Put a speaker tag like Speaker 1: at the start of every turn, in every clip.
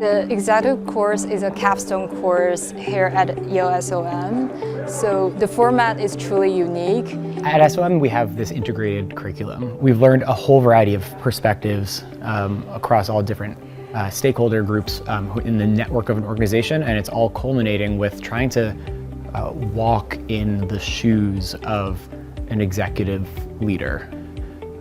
Speaker 1: The executive course is a capstone course here at Yale SOM, so the format is truly unique.
Speaker 2: At SOM, we have this integrated curriculum. We've learned a whole variety of perspectives across all different stakeholder groups in the network of an organization, and it's all culminating with trying to walk in the shoes of an executive leader.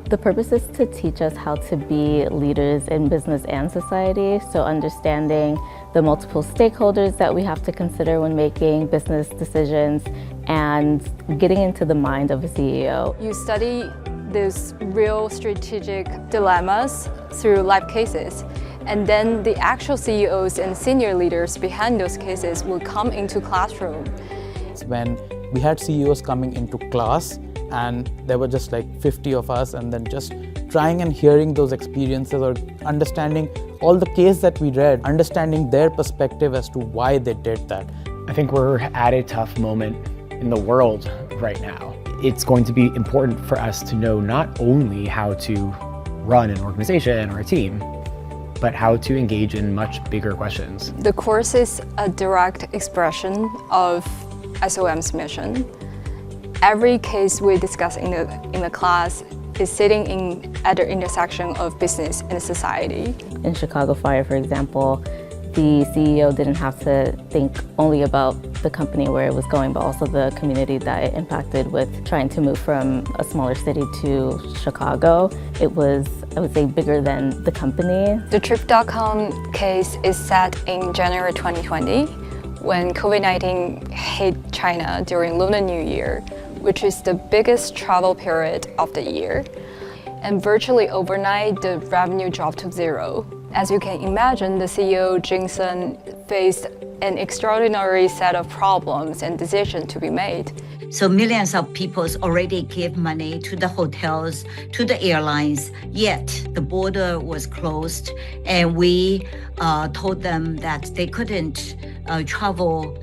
Speaker 3: The purpose is to teach us how to be leaders in business and society, so understanding the multiple stakeholders that we have to consider when making business decisions and getting into the mind of a CEO.
Speaker 1: You study these real strategic dilemmas through live cases, and then the actual CEOs and senior leaders behind those cases will come into classroom.
Speaker 4: When we had CEOs coming into class, and there were just like 50 of us, and then just trying and hearing those experiences or understanding all the case that we read, understanding their perspective as to why they did that.
Speaker 2: I think we're at a tough moment in the world right now. It's going to be important for us to know not only how to run an organization or a team, but how to engage in much bigger questions.
Speaker 1: The course is a direct expression of SOM's mission. Every case we discuss in the class is sitting at the intersection of business and society.
Speaker 3: In Chicago Fire, for example, the CEO didn't have to think only about the company where it was going, but also the community that it impacted with trying to move from a smaller city to Chicago. It was, I would say, bigger than the company.
Speaker 1: The Trip.com case is set in January 2020, when COVID-19 hit China during Lunar New Year, which is the biggest travel period of the year. And virtually overnight, the revenue dropped to zero. As you can imagine, the CEO, Jin faced an extraordinary set of problems and decisions to be made.
Speaker 5: So millions of people already gave money to the hotels, to the airlines, yet the border was closed, and we told them that they couldn't travel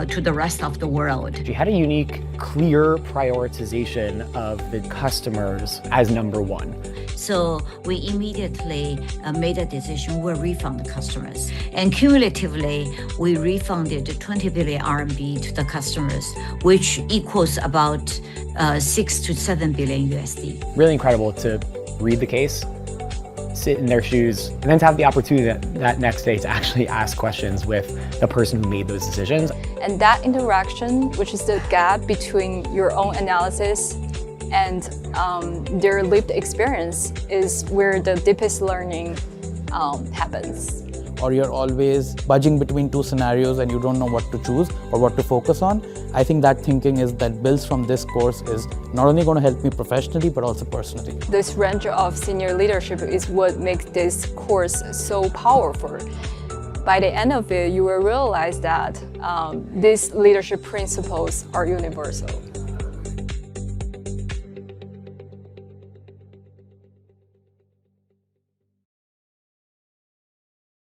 Speaker 5: to the rest of the world.
Speaker 2: She had a unique, clear prioritization of the customers as number one.
Speaker 5: So we immediately made a decision, we'll refund the customers. And cumulatively, we refunded 20 billion RMB to the customers, which equals about 6 to 7 billion USD.
Speaker 2: Really incredible to read the case, sit in their shoes, and then to have the opportunity that next day to actually ask questions with the person who made those decisions.
Speaker 1: And that interaction, which is the gap between your own analysis and their lived experience, is where the deepest learning happens.
Speaker 4: Or you're always budging between two scenarios and you don't know what to choose or what to focus on. I think that thinking that builds from this course is not only going to help me professionally, but also personally.
Speaker 1: This range of senior leadership is what makes this course so powerful. By the end of it, you will realize that these leadership principles are universal.